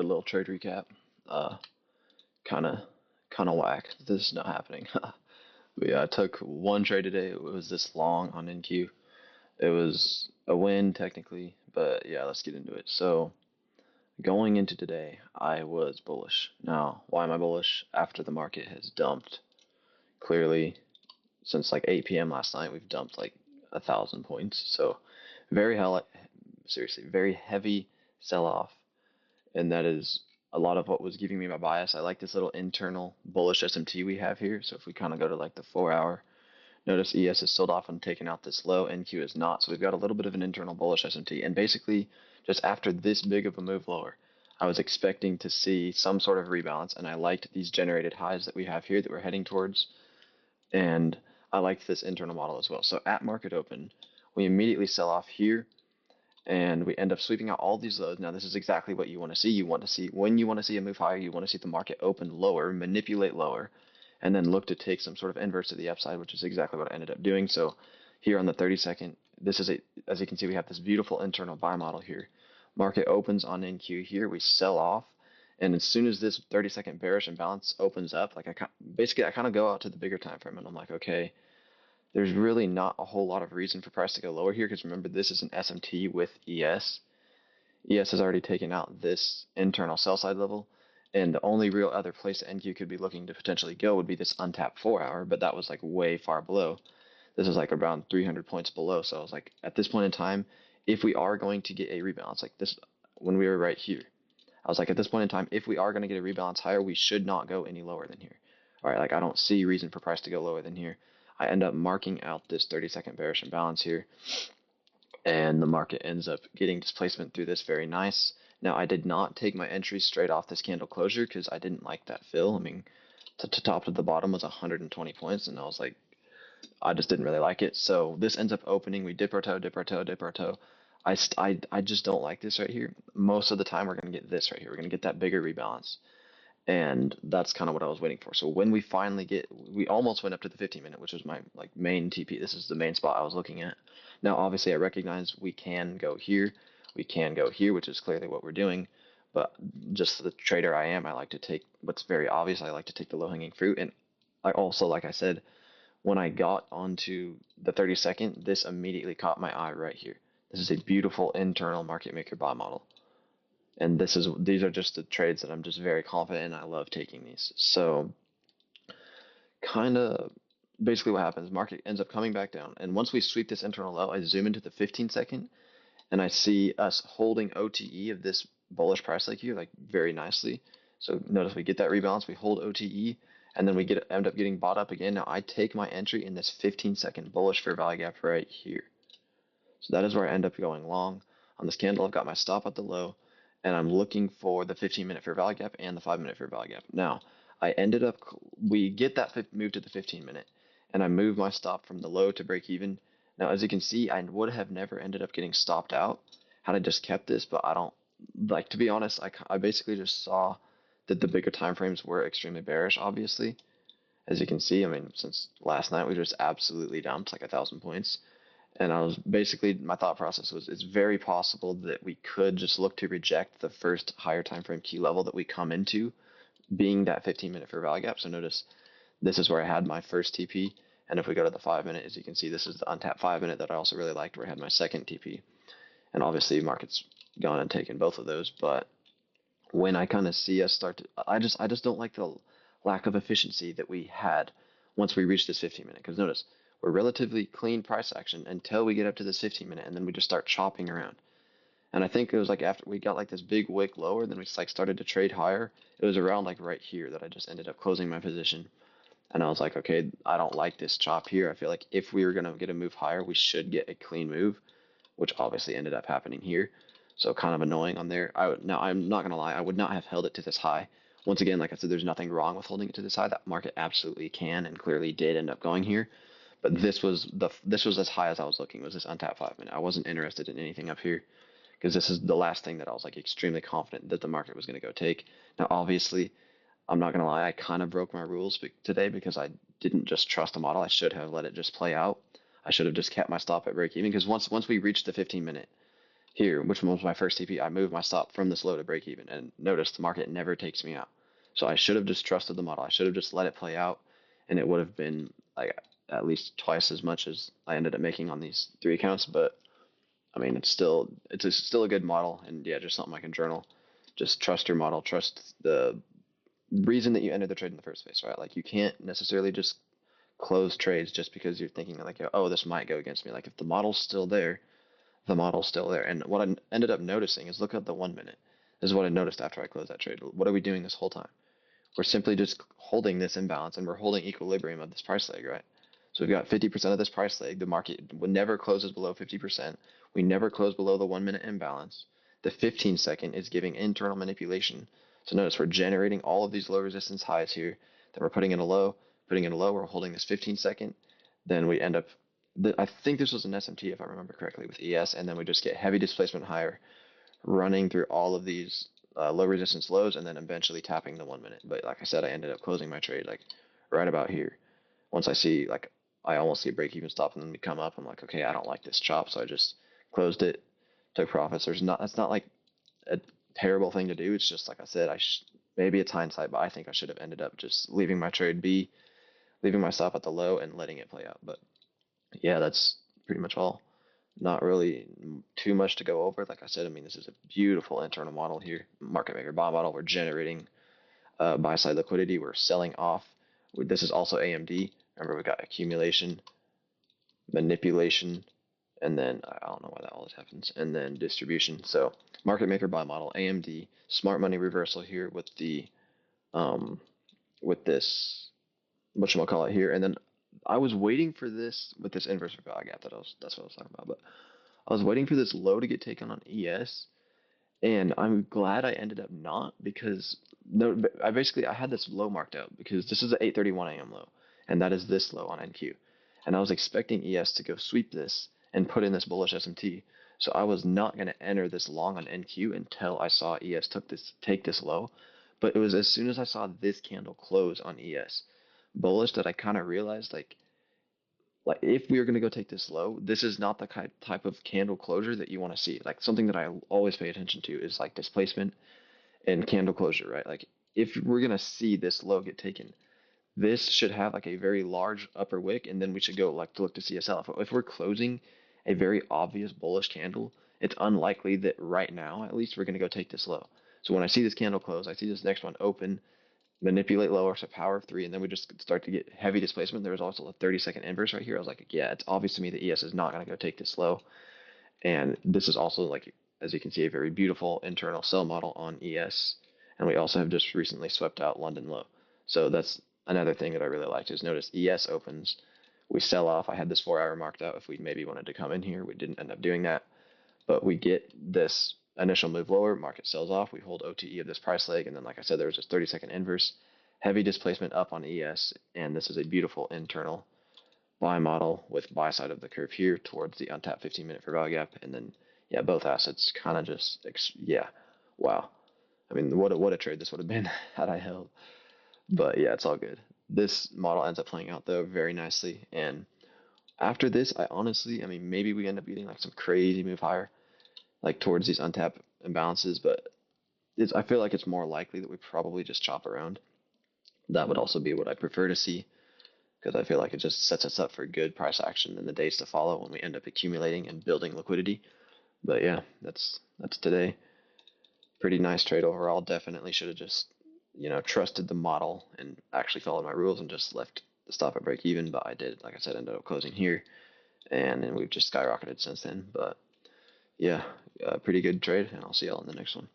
A little trade recap. Uh, kind of, kind of whack. This is not happening. We took one trade today. It was this long on NQ. It was a win technically, but yeah, let's get into it. So going into today, I was bullish. Now, why am I bullish? After the market has dumped clearly since like 8 p.m. last night, we've dumped like 1,000 points. So very hell, seriously, very heavy sell off, and that is a lot of what was giving me my bias. I like this little internal bullish SMT we have here. So if we kind of go to like the 4 hour, notice ES is sold off and taken out this low, NQ is not. So we've got a little bit of an internal bullish SMT. And basically, just after this big of a move lower, I was expecting to see some sort of rebalance, and I liked these generated highs that we have here that we're heading towards. And I liked this internal model as well. So at market open, we immediately sell off here and we end up sweeping out all these lows. Now, this is exactly what you want to see. You want to see when you want to see a move higher, you want to see the market open lower, manipulate lower, and then look to take some sort of inverse to the upside, which is exactly what I ended up doing. So here on the 30-second, this is as you can see, we have this beautiful internal buy model here. Market opens on NQ here, we sell off, and as soon as this 30-second bearish imbalance opens up, like I kind of go out to the bigger time frame, and I'm like, okay, there's really not a whole lot of reason for price to go lower here because remember, this is an SMT with ES. ES has already taken out this internal sell side level, and the only real other place that NQ could be looking to potentially go would be this untapped 4 hour, but that was like way far below. This is like around 300 points below. So I was like, at this point in time, if we are going to get a rebalance like this, when we were right here, I was like, at this point in time, if we are going to get a rebalance higher, we should not go any lower than here. All right, like I don't see reason for price to go lower than here. I end up marking out this 30-second bearish imbalance here, and the market ends up getting displacement through this very nice. Now, I did not take my entry straight off this candle closure because I didn't like that fill. I mean, to top to the bottom was 120 points, and I was like, I just didn't really like it. So this ends up opening. We dip our toe, dip our toe, dip our toe. I just don't like this right here. Most of the time, we're going to get this right here. We're going to get that bigger rebalance. And that's kind of what I was waiting for. So when we finally we almost went up to the 15-minute, which was my like main TP. This is the main spot I was looking at. Now, obviously, I recognize we can go here, we can go here, which is clearly what we're doing. But just the trader I am, I like to take what's very obvious. I like to take the low-hanging fruit. And I also, like I said, when I got onto the 30-second, this immediately caught my eye right here. This is a beautiful internal market maker buy model. And these are just the trades that I'm just very confident in. I love taking these. So kind of basically what happens, market ends up coming back down. And once we sweep this internal low, I zoom into the 15-second and I see us holding OTE of this bullish price like here, like very nicely. So notice we get that rebalance, we hold OTE, and then we end up getting bought up again. Now I take my entry in this 15-second bullish fair value gap right here. So that is where I end up going long. On this candle, I've got my stop at the low, and I'm looking for the 15-minute fair value gap and the 5-minute fair value gap. Now, we get that move to the 15-minute, and I move my stop from the low to break even. Now, as you can see, I would have never ended up getting stopped out had I just kept this, but I don't, like, to be honest, I basically just saw that the bigger time frames were extremely bearish, obviously. As you can see, I mean, since last night, we just absolutely dumped like 1,000 points. And I was basically, my thought process was it's very possible that we could just look to reject the first higher time frame key level that we come into, being that 15-minute fair value gap. So notice this is where I had my first TP. And if we go to the 5-minute, as you can see, this is the untapped 5-minute that I also really liked, where I had my second TP. And obviously, market's gone and taken both of those. But when I kind of see us start to, I just don't like the lack of efficiency that we had once we reached this 15-minute. Because notice, we're relatively clean price action until we get up to this 15-minute, and then we just start chopping around. And I think it was like after we got like this big wick lower, then we just like started to trade higher. It was around like right here that I just ended up closing my position. And I was like, okay, I don't like this chop here. I feel like if we were going to get a move higher, we should get a clean move, which obviously ended up happening here. So kind of annoying on there. Now, I'm not going to lie, I would not have held it to this high. Once again, like I said, there's nothing wrong with holding it to this high. That market absolutely can and clearly did end up going here. But this was as high as I was looking, was this untapped 5-minute. I wasn't interested in anything up here because this is the last thing that I was like extremely confident that the market was going to go take. Now, obviously, I'm not going to lie, I kind of broke my rules today because I didn't just trust the model. I should have let it just play out. I should have just kept my stop at break even because once we reached the 15-minute, here, which was my first TP, I moved my stop from this low to break even, and notice the market never takes me out. So I should have just trusted the model. I should have just let it play out, and it would have been like at least twice as much as I ended up making on these three accounts. But I mean, still a good model, and yeah, just something I can journal. Just trust your model. Trust the reason that you entered the trade in the first place, right? Like you can't necessarily just close trades just because you're thinking like, oh, this might go against me. Like if the model's still there, the model's still there. And what I ended up noticing is look at the 1 minute. This is what I noticed after I closed that trade. What are we doing this whole time? We're simply just holding this imbalance and we're holding equilibrium of this price leg, right? So we've got 50% of this price leg. The market never closes below 50%. We never close below the 1 minute imbalance. The 15 second is giving internal manipulation. So notice we're generating all of these low resistance highs here. Then we're putting in a low, we're holding this 15 second. Then we end up, I think this was an SMT if I remember correctly with ES, and then we just get heavy displacement higher, running through all of these low resistance lows and then eventually tapping the 1 minute. But like I said, I ended up closing my trade like right about here. Once I see like I almost see a break even stop and then we come up, I'm like, okay, I don't like this chop, so I just closed it, took profits. That's not like a terrible thing to do. It's just like I said, maybe it's hindsight, but I think I should have ended up just leaving my trade be, leaving my stop at the low and letting it play out. But yeah, that's pretty much all. Not really too much to go over. Like I said, I mean, this is a beautiful internal model here. Market maker buy model. We're generating buy side liquidity. We're selling off. This is also AMD. Remember, we got accumulation, manipulation, and then I don't know why that always happens, and then distribution. So market maker buy model, AMD, smart money reversal here with the with this whatchamacallit here, and then I was waiting for this with this inverse value gap that's what I was talking about, but I was waiting for this low to get taken on ES, and I'm glad I ended up not because no, I had this low marked out because this is an 8:31 a.m. low, and that is this low on NQ, and I was expecting ES to go sweep this and put in this bullish SMT, so I was not going to enter this long on NQ until I saw ES take this low, but it was as soon as I saw this candle close on ES bullish that I kind of realized like if we are going to go take this low, this is not the type of candle closure that you want to see. Like something that I always pay attention to is like displacement and candle closure, right? Like if we're going to see this low get taken, this should have like a very large upper wick, and then we should go like to look to CSL. If we're closing a very obvious bullish candle, it's unlikely that right now, at least, we're going to go take this low. So when I see this candle close, I see this next one open, manipulate lower, so power of three, and then we just start to get heavy displacement. There was also a 30-second inverse right here. I was like, yeah, it's obvious to me that ES is not going to go take this low. And this is also, like, as you can see, a very beautiful internal sell model on ES. And we also have just recently swept out London low. So that's another thing that I really liked is notice ES opens. We sell off. I had this 4 hour marked out if we maybe wanted to come in here. We didn't end up doing that. But we get this initial move lower, market sells off, we hold OTE of this price leg, and then like I said, there was this 30-second inverse, heavy displacement up on ES, and this is a beautiful internal buy model with buy side of the curve here towards the untapped 15-minute for value gap, and then yeah, both assets kind of just yeah, wow. I mean, what a trade this would have been had I held. But yeah, it's all good. This model ends up playing out though very nicely, and after this, I mean, maybe we end up getting like some crazy move higher like towards these untapped imbalances, but I feel like it's more likely that we probably just chop around. That would also be what I prefer to see because I feel like it just sets us up for good price action in the days to follow when we end up accumulating and building liquidity. But yeah, that's today. Pretty nice trade overall. Definitely should have just trusted the model and actually followed my rules and just left the stop at break even. But I did, like I said, ended up closing here, and then we've just skyrocketed since then. But yeah, pretty good trade, and I'll see y'all in the next one.